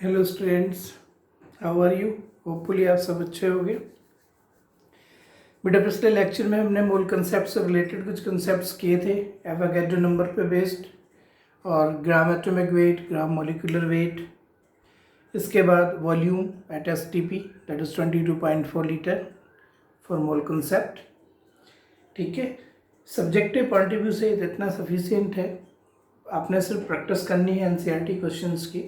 Hello students, how are you? Hopefully आप सब अच्छे होंगे। बेटा पिछले लेक्चर में हमने मोल कंसेप्ट से रिलेटेड कुछ कंसेप्ट्स किए थे, एवोगैड्रो नंबर पे बेस्ड और gram atomic weight, gram molecular weight. इसके बाद volume at STP that is 22.4 litre for mole concept. ठीक है, सब्जेक्टिव पॉइंट ऑफ व्यू से इतना सफिशिएंट है, आपने सिर्फ प्रैक्टिस करनी है एनसीईआरटी क्वेश्चंस की।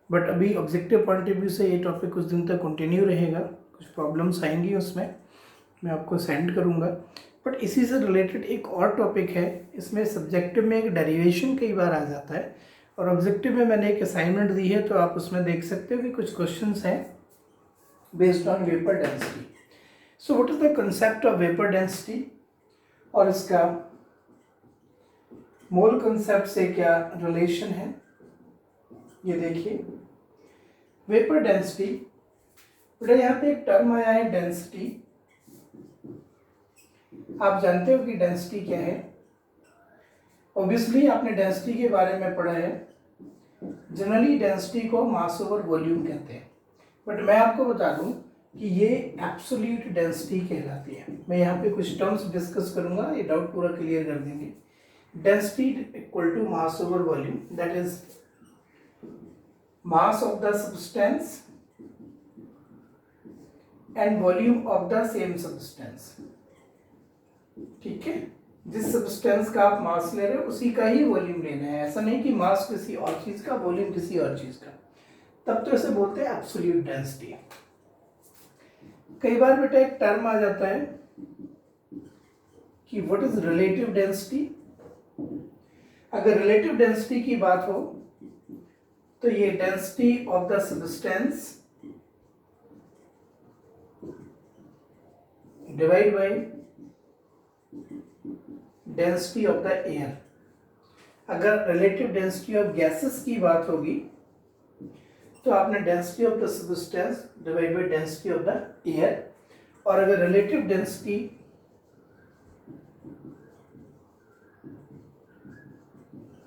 बट अभी ऑब्जेक्टिव पॉइंट ऑफ व्यू से ये टॉपिक कुछ दिन तक कंटिन्यू रहेगा, कुछ प्रॉब्लम्स आएंगी उसमें, मैं आपको सेंड करूँगा। बट इसी से रिलेटेड एक और टॉपिक है, इसमें सब्जेक्टिव में एक डेरिवेशन कई बार आ जाता है और ऑब्जेक्टिव में मैंने एक असाइनमेंट दी है, तो आप उसमें देख सकते हो कि कुछ क्वेश्चंस हैं based on vapour density. So what is the concept of vapour density और इसका मोल कंसेप्ट से क्या रिलेशन है, ये देखिए। वेपर डेंसिटी, बेटा यहाँ पे एक टर्म आया है डेंसिटी। आप जानते हो कि डेंसिटी क्या है? ऑब्वियसली आपने डेंसिटी के बारे में पढ़ा है। जनरली डेंसिटी को मास ओवर वॉल्यूम कहते हैं, बट मैं आपको बता दूं कि ये एब्सोल्यूट डेंसिटी कहलाती है। मैं यहाँ पे कुछ टर्म्स डिस्कस करूंगा, ये डाउट पूरा क्लियर कर देंगे। Density equal to mass over volume, that is mass of the substance and volume of the same substance। ठीक है, जिस सब्सटेंस का आप मास ले रहे हो उसी का ही वॉल्यूम लेना है। ऐसा नहीं कि मास किसी और चीज का, वॉल्यूम किसी और चीज का, तब तो इसे बोलते हैं एब्सोल्यूट डेंसिटी। कई बार बेटा एक टर्म आ जाता है कि व्हाट इज रिलेटिव डेंसिटी। अगर रिलेटिव डेंसिटी की बात हो तो ये density of the substance divide by density of the air. अगर रिलेटिव डेंसिटी ऑफ गैसेस की बात होगी तो आपने density of the substance divide by density of the air, और अगर रिलेटिव डेंसिटी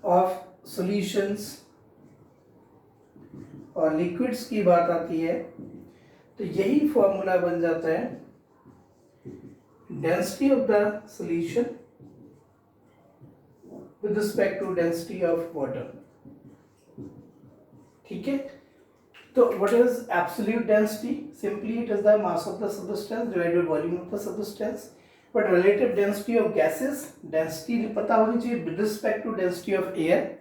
ऑफ सॉल्यूशंस और लिक्विड्स की बात आती है तो यही फॉर्मूला बन जाता है density of the solution with respect to density of water. ठीक है, तो what is absolute density? Simply it is the mass of the substance divided by volume of the substance. But relative density of gases, density पता होनी चाहिए with respect to density of air.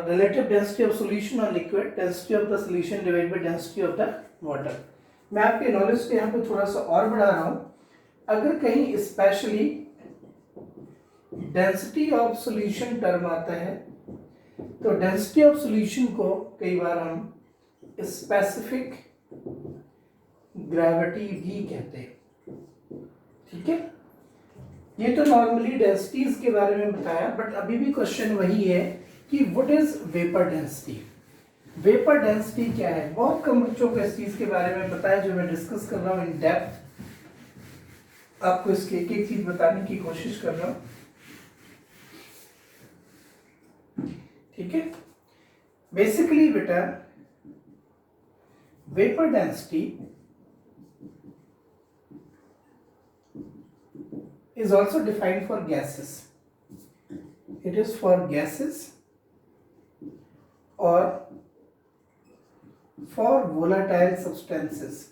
Relative density of solution or liquid, density of the solution divided by density of the water। मैं आपके knowledge को यहाँ पे थोड़ा सा और बढ़ा रहा हूँ। अगर कहीं specially density of solution term आता है तो डेंसिटी ऑफ सॉल्यूशन को कई बार हम स्पेसिफिक ग्रेविटी भी कहते हैं। ठीक है, ये तो नॉर्मली डेंसिटीज के बारे में बताया, बट अभी भी क्वेश्चन वही है कि what is vapour density. Vapour density क्या है? बहुत कम बच्चों को इस चीज के बारे में पता है, जो मैं डिस्कस कर रहा हूँ इन डेप्थ। आपको इसकी एक एक चीज बताने की कोशिश कर रहा हूँ। ठीक है, बेसिकली बेटा vapour density is also defined for gases. It is for gases or for volatile substances.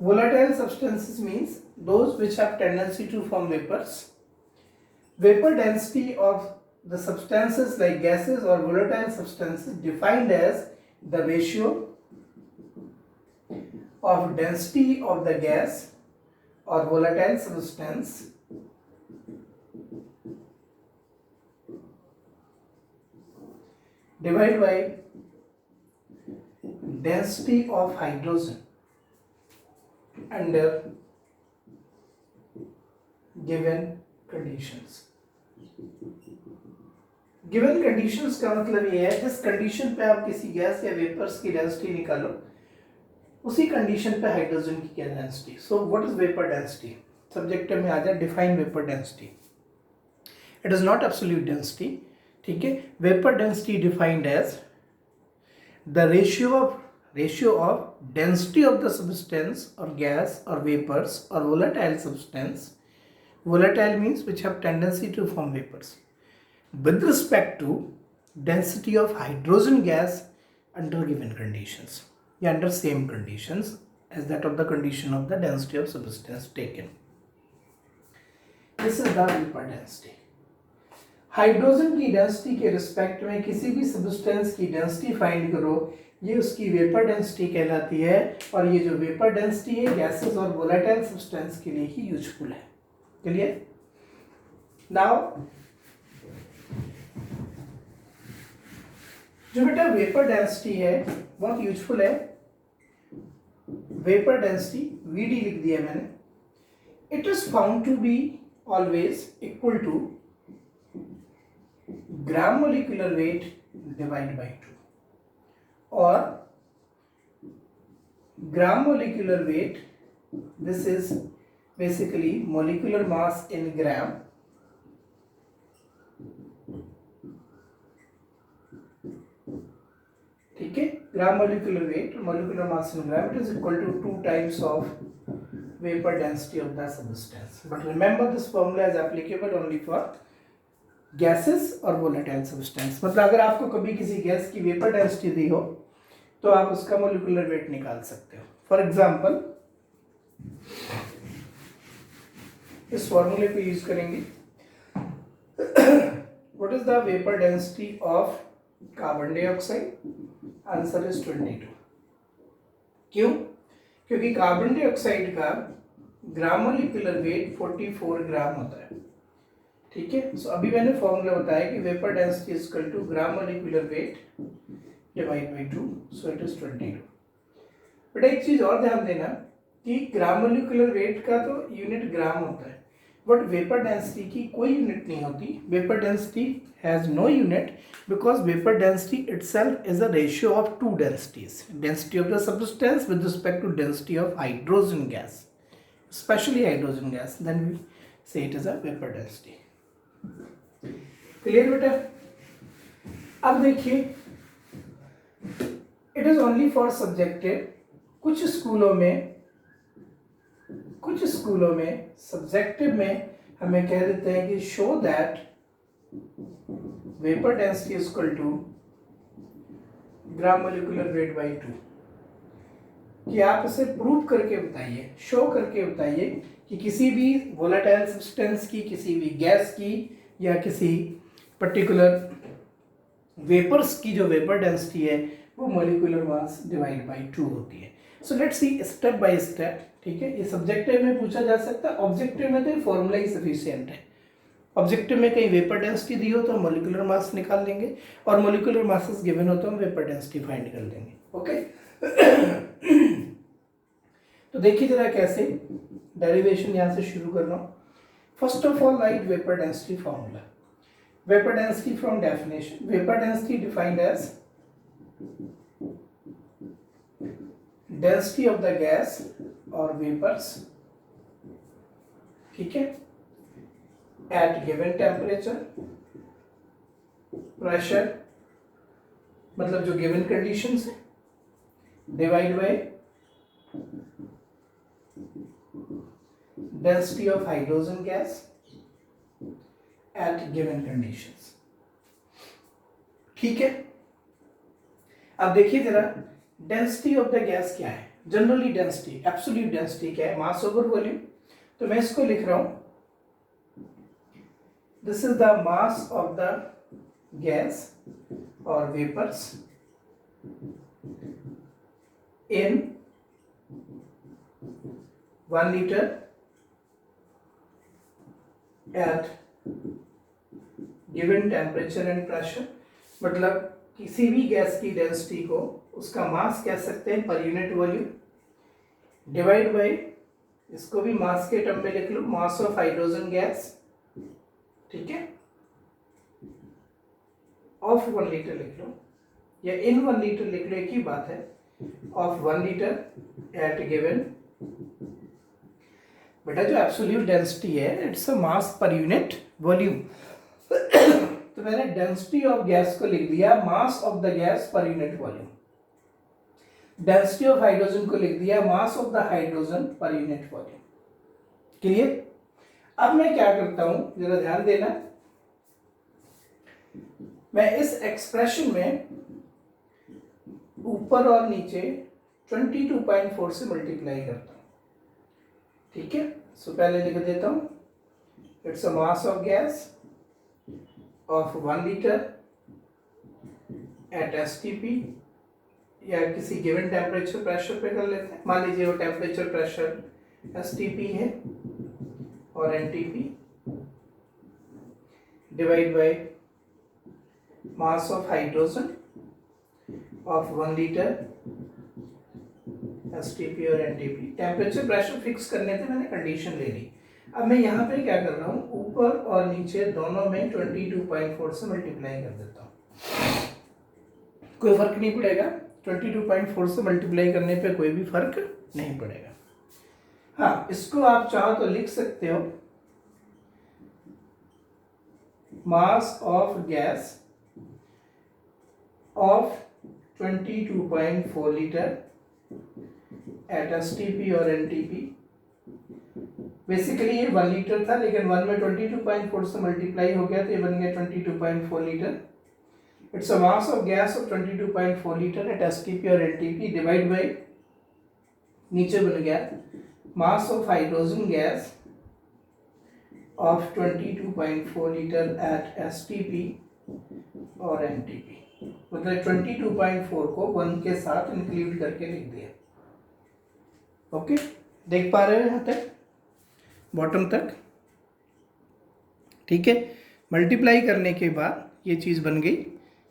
Volatile substances means those which have tendency to form vapors. Vapor density of the substances like gases or volatile substances defined as the ratio of density of the gas or volatile substance divided by density of hydrogen under given conditions। Given conditions का मतलब ये है जिस condition पे आप किसी gas या vapours की डेंसिटी निकालो उसी कंडीशन पे हाइड्रोजन की क्या density. So what is vapour density? Subject में आ जाए define vapour density. It is not absolute density, ठीक है। Vapour density defined as the ratio of density of the substance और गैस और वेपर्स और volatile substance. Volatile means which have tendency to form vapors with respect to density of hydrogen gas under given conditions, या under same conditions as that of the condition of the density of substance taken. This is the vapor density. Hydrogen की density के respect में किसी भी substance की density find करो, ये उसकी वेपर डेंसिटी कहलाती है, और ये जो वेपर डेंसिटी है गैसेस और वोलेटाइल सब्सटेंस के लिए ही यूजफुल है। क्लियर? नाउ जो बेटा वेपर डेंसिटी है बहुत यूजफुल है। वेपर डेंसिटी वीडी लिख दिया मैंने। It is found to be always equal to gram molecular weight divide by 2, और gram molecular weight, this is basically molecular mass in gram, ठीक है। Gram molecular weight, molecular mass in gram, it is equal to 2 times of vapour density of the substance. But remember this formula is applicable only for gases और volatile substance. मतलब अगर आपको कभी किसी gas की vapour density दी हो तो आप उसका मोलिकुलर वेट निकाल सकते हो। फॉर एग्जांपल इस फॉर्मूले को यूज करेंगे। What is the vapour density of carbon dioxide? Answer is 22। क्यों? क्योंकि कार्बन डाइऑक्साइड का ग्राम मोलिकुलर वेट 44 ग्राम होता है, ठीक है। सो अभी मैंने फॉर्मूला बताया कि vapour density is equal to gram molecular weight divide by 2, so it is 22। But एक चीज और ध्यान देना कि ग्राम मोलिकुलर वेट का तो यूनिट ग्राम होता है, बट वेपर डेंसिटी की कोई यूनिट नहीं होती। Vapour density has no unit because vapour density itself is a ratio of two densities, density of the substance with respect to density of hydrogen gas, specially hydrogen gas, then we say it is a vapour density. Clear बेटा? अब देखिए, it is only for subjective. कुछ स्कूलों में subjective में हमें कह देते हैं कि show that vapour density is equal to gram molecular weight by 2, कि आप इसे प्रूव करके बताइए, शो करके बताइए कि किसी भी वोलेटाइल सब्सटेंस की, किसी भी गैस की या किसी पर्टिकुलर वेपर्स की जो वेपर डेंसिटी है वो मोलिकुलर मास डिवाइड बाई 2 होती है। So let's see step by step, ठीक है। ये सब्जेक्टिव में पूछा जा सकता है, ऑब्जेक्टिव में तो ये फॉर्मूला ही सफिशिएंट है। ऑब्जेक्टिव में कहीं वेपर डेंसिटी दी हो तो हम मोलिकुलर मास निकाल लेंगे, और मोलिकुलर मासेस गिवन हो तो हम वेपर डेंसिटी फाइंड कर लेंगे। ओके तो देखिए जरा कैसे डेरिवेशन यहाँ से शुरू कर रहा हूँ। First of all right vapour density formula. Vapor density from definition. Vapor density defined as density of the gas or vapors, ठीक है, at given temperature, pressure, मतलब जो given conditions है, divide by density of hydrogen gas at given conditions, ठीक है। अब देखिए जरा डेंसिटी ऑफ द गैस क्या है। जनरली डेंसिटी, एब्सोल्यूट डेंसिटी क्या है? Mass over volume. तो मैं इसको लिख रहा हूं, this is the mass of the gas और vapours in 1 liter at given temperature and pressure. मतलब किसी भी गैस की डेंसिटी को उसका मास कह सकते हैं पर यूनिट वॉल्यूम, डिवाइड बाय, इसको भी मास के टर्म में लिख लो, मास ऑफ हाइड्रोजन गैस, ठीक है, ऑफ 1 लीटर लिख लो या इन 1 लीटर लिख लो, एक ही बात है, ऑफ 1 लीटर एट गिवन। बेटा जो एब्सोल्यूट डेंसिटी है it's a mass per unit volume. तो मैंने डेंसिटी ऑफ गैस को लिख दिया मास ऑफ द गैस पर unit volume, density of hydrogen को लिख दिया मास ऑफ द हाइड्रोजन पर यूनिट वॉल्यूम। क्लियर? अब मैं क्या करता हूं, जरा ध्यान देना, मैं इस एक्सप्रेशन में ऊपर और नीचे 22.4 से मल्टीप्लाई करता हूं। ठीक है, सो पहले लिख देता हूं, it's a mass of gas of 1 litre at STP, या किसी गिवन टेम्परेचर प्रेशर पे कर लेते हैं, मान लीजिए वो टेम्परेचर प्रेशर एसटीपी है और NTP, divide by mass of hydrogen of 1 litre STP और एनटीपी। टेम्परेचर प्रेशर फिक्स करने से मैंने कंडीशन ले ली। अब मैं यहाँ पे क्या कर रहा हूँ, ऊपर और नीचे दोनों में 22.4 से मल्टीप्लाई कर देता हूँ। कोई फर्क नहीं पड़ेगा, 22.4 से मल्टीप्लाई करने पे कोई भी फर्क नहीं पड़ेगा। हाँ, इसको आप चाहो तो लिख सकते हो मास of gas of 22.4 litre at STP और एनटीपी। बेसिकली ये 1 लीटर था, लेकिन 1 में 22.4 से मल्टीप्लाई हो गया तो ये बन गया 22.4 litre. It's a mass of gas of 22.4 litre at STP और एनटीपी, डिवाइड बाय, नीचे बन गया mass of hydrogen gas of 22.4 litre at STP और एनटीपी। मतलब 22.4 को 1 के साथ इंक्लूड करके लिख दिया। ओके, देख पा रहे हो यहाँ तक, बॉटम तक? ठीक है, मल्टीप्लाई करने के बाद ये चीज़ बन गई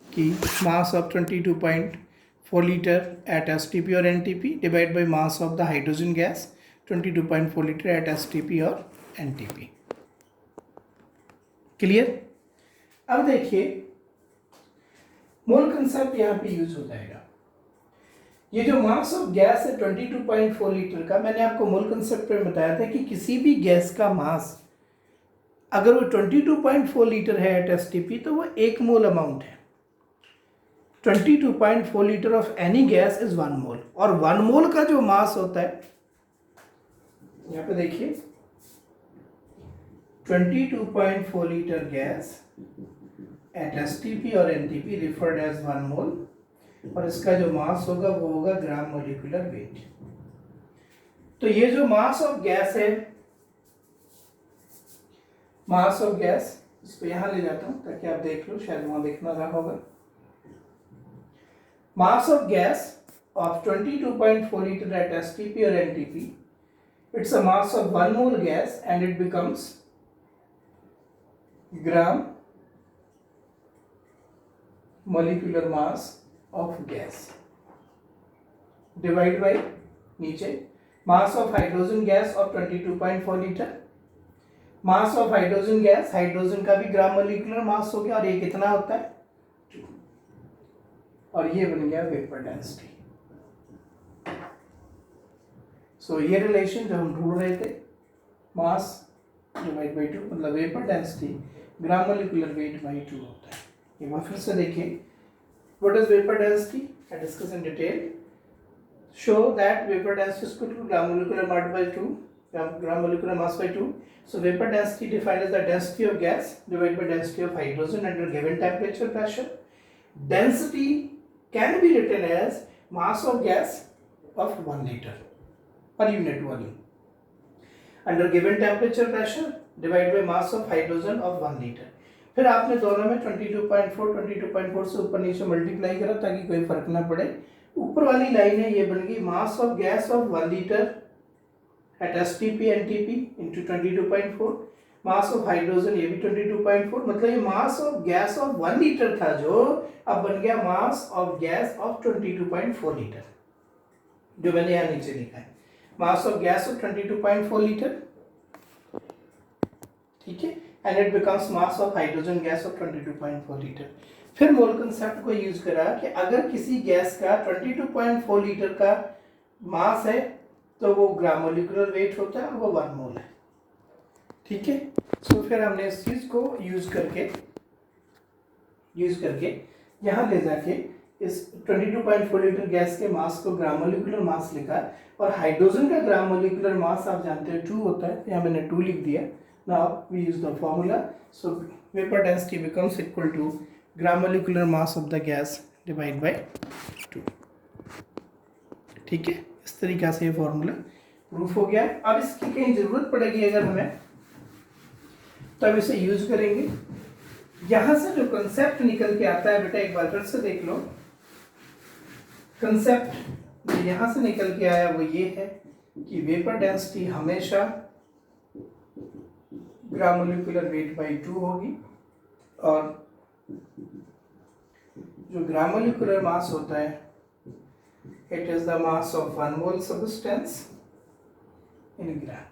कि mass of 22.4 litre at STP और NTP divide by mass of the hydrogen gas 22.4 litre at STP और एनटीपी। क्लियर? अब देखिए, मोल कंसेप्ट यहाँ पे यूज हो जाएगा। ये जो मास ऑफ गैस है 22.4 लीटर का, मैंने आपको मोल कंसेप्ट में बताया था कि किसी भी गैस का मास अगर वो 22.4 लीटर है एट एसटीपी तो वो 1 मोल अमाउंट है। 22.4 litre of any gas is 1 मोल, और 1 मोल का जो मास होता है, यहाँ पे देखिए 22.4 लीटर गैस एट एसटीपी और एनटीपी रिफर्ड एज 1 मोल, और इसका जो मास होगा वो होगा ग्राम मोलिकुलर वेट। तो ये जो मास ऑफ गैस है, मास ऑफ गैस, इसको यहां ले जाता हूं ताकि आप देख लो, शायद वहां देखना रहा होगा। Mass of gas of 22.4 litre at STP और NTP, it's a mass of 1 mole gas and it becomes gram molecular mass of gas, divide by नीचे mass of hydrogen gas of 22.4 litre. mass of hydrogen gas, hydrogen का भी ग्राम molecular मास हो गया, और ये कितना होता है 2, और ये बन गया वेपर डेंसिटी। सो ये रिलेशन जो हम ढूंढ रहे थे, मास डिवाइड बाई 2, मतलब vapour density gram molecular weight by 2 होता है। एक बार फिर से देखिए, what is vapor density? I discuss in detail. Show that vapor density is equal to gram molecular mass by 2, gram molecular mass by 2. So vapor density defined as the density of gas divided by density of hydrogen under given temperature pressure. Density can be written as mass of gas of 1 liter per unit volume under given temperature pressure divided by mass of hydrogen of 1 liter. फिर आपने दोनों में 22.4 से ऊपर नीचे multiply करा ताकि कोई फर्क ना पड़े। ऊपर वाली लाइन है, ये बन गई मास of gas of 1 litre at STP NTP into 22.4, mass of hydrogen ये भी 22.4, मतलब ये मास ऑफ गैस ऑफ 1 लीटर था जो अब बन गया मास ऑफ गैस ऑफ 22.4 लीटर, जो मैंने यहाँ नीचे लिखा है, मास ऑफ गैस ऑफ 22.4 लीटर। ठीक है, and it becomes mass of hydrogen gas of 22.4 litre. फिर मोल कंसेप्ट को यूज करा कि अगर किसी गैस का 22.4 लीटर का मास है तो वो ग्राम मोलिकुलर वेट होता है और वो 1 मोल है। ठीक है। सो फिर हमने इस चीज़ को यूज़ करके यहाँ ले जाके इस 22.4 लीटर गैस के मास को ग्राम मोलिकुलर मास लिखा, और हाइड्रोजन का ग्राम मोलिकुलर मास आप जानते हैं 2 होता है, यहाँ मैंने 2 लिख दिया। Now we use the formula, so vapour density becomes equal to gram molecular mass of the gas divide by 2। ठीक है, इस तरीक़ा से ये फॉर्मूला प्रूफ हो गया। अब इसकी कहीं ज़रूरत पड़ेगी अगर हमें, तब इसे यूज करेंगे। यहां से जो कंसेप्ट निकल के आता है बेटा, एक बार फिर से देख लो। कंसेप्ट जो यहां से निकल के आया वो ये है कि वेपर डेंसिटी हमेशा ग्राम मोलिकुलर वेट बाई 2 होगी, और जो ग्राम मोलिकुलर मास होता है it is the mass of 1 mole substance in gram.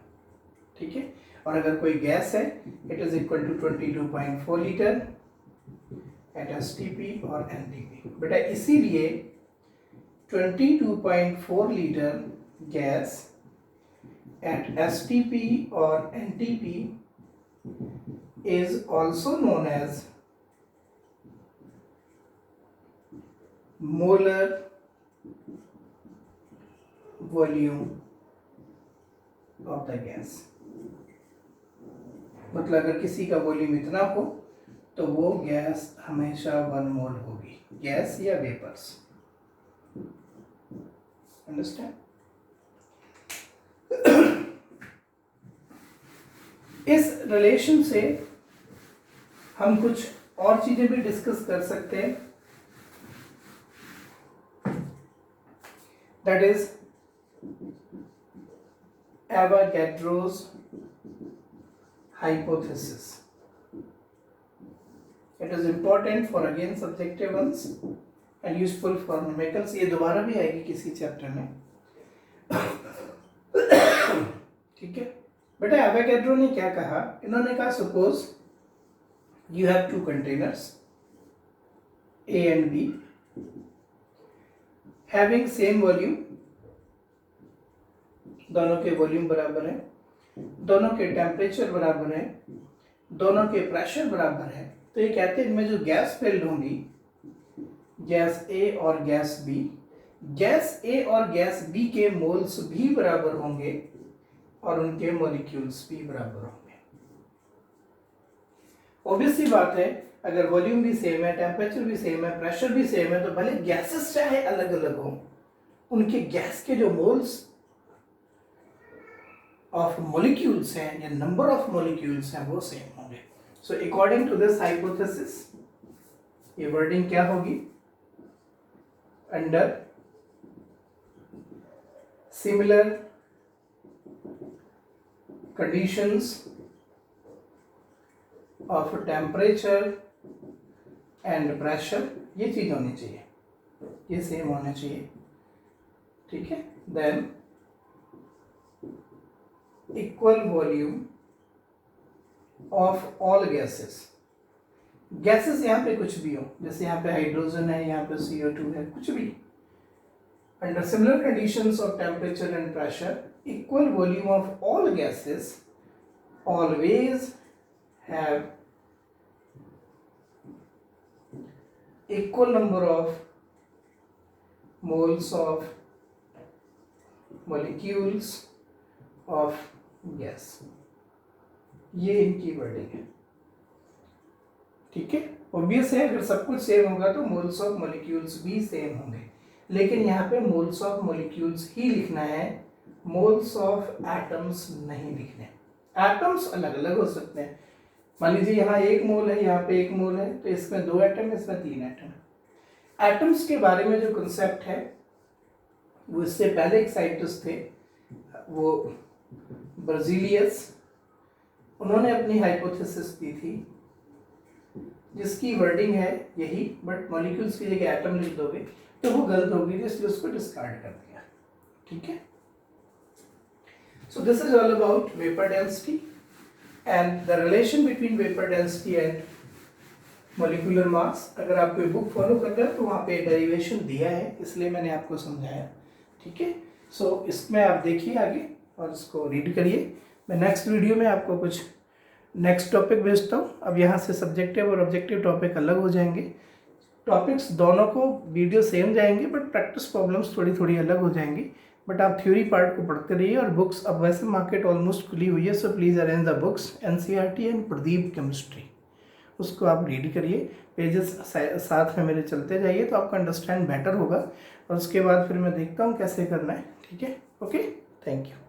ठीक है, और अगर कोई गैस है it is equal to 22.4 litre at STP और एनटीपी। बेटा इसीलिए 22.4 लीटर गैस एट एसटीपी और NTP is also known as molar volume of the gas. मतलब अगर किसी का वॉल्यूम इतना हो तो वो गैस हमेशा 1 मोल होगी, गैस या वेपर्स। अंडरस्टैंड? इस रिलेशन से हम कुछ और चीजें भी डिस्कस कर सकते हैं, that is Avogadro's hypothesis. It is important for again subjective ones and useful for numericals. ये दोबारा भी आएगी किसी चैप्टर में। ठीक है बेटा, एवोगैड्रो ने क्या कहा, इन्होंने कहा suppose you have 2 containers A and B having same volume, दोनों के वॉल्यूम बराबर है, दोनों के टेम्परेचर बराबर है, दोनों के प्रेशर बराबर है, तो ये कहते हैं इनमें जो गैस फिल्ड होंगी, गैस ए और गैस बी, गैस ए और गैस बी के मोल्स भी बराबर होंगे और उनके मॉलिक्यूल्स भी बराबर होंगे। ऑब्वियसली बात है, अगर वॉल्यूम भी सेम है, टेम्परेचर भी सेम है, प्रेशर भी सेम है, तो भले गैसेस चाहे अलग अलग हो, उनके गैस के जो मोल्स ऑफ मॉलिक्यूल्स हैं या नंबर ऑफ मॉलिक्यूल्स हैं वो सेम होंगे। So according to this hypothesis ये वर्डिंग क्या होगी, under similar conditions of temperature and pressure, ये चीज होनी चाहिए, ये सेम होने चाहिए। ठीक है, than equal volume of all gases. Gases यहाँ पे कुछ भी हो, जैसे यहाँ पे हाइड्रोजन है, यहाँ पे CO2 है, कुछ भी, under similar conditions of temperature and pressure, equal volume of all gases always have equal number of moles of molecules of gas. ये इनकी वर्डिंग है। ठीक है, ऑब्वियस है अगर सब कुछ सेम होगा तो मोल्स ऑफ मॉलिक्यूल्स भी सेम होंगे, लेकिन यहाँ पे मोल्स ऑफ मॉलिक्यूल्स ही लिखना है, मोल्स ऑफ एटम्स नहीं लिखने। एटम्स अलग अलग हो सकते हैं, मान लीजिए यहाँ 1 मोल है, यहाँ पे 1 मोल है, तो इसमें 2 एटम, इसमें 3 एटम। एटम्स के बारे में जो कंसेप्ट है वो इससे पहले एक साइंटिस्ट थे, वो बर्जीलियस, उन्होंने अपनी हाइपोथेसिस दी थी जिसकी वर्डिंग है यही, बट मॉलिक्यूल्स की जगह एटम लिख दोगे तो वो गलत होगी, इसलिए उसको डिस्कार्ड कर दिया। ठीक है, so this is all about vapour density and the relation between vapour density and molecular mass. अगर आप कोई बुक फॉलो कर रहे हो तो वहाँ पे डेरिवेशन दिया है, इसलिए मैंने आपको समझाया। ठीक है, सो इसमें आप देखिए आगे और इसको रीड करिए। मैं नेक्स्ट वीडियो में आपको कुछ नेक्स्ट टॉपिक भेजता हूँ। अब यहाँ से सब्जेक्टिव और ऑब्जेक्टिव टॉपिक अलग हो जाएंगे। टॉपिक्स दोनों को वीडियो सेम जाएंगे बट प्रैक्टिस प्रॉब्लम्स थोड़ी थोड़ी अलग हो जाएंगी। बट आप थ्योरी पार्ट को पढ़ते रहिए। और बुक्स अब वैसे मार्केट ऑलमोस्ट खुली हुई है, so please arrange the books NCERT and Pradeep chemistry, उसको आप रीड करिए। पेजेस साथ में मेरे चलते जाइए तो आपका अंडरस्टैंड बेटर होगा। और उसके बाद फिर मैं देखता हूँ कैसे करना है। ठीक है, ओके, थैंक यू।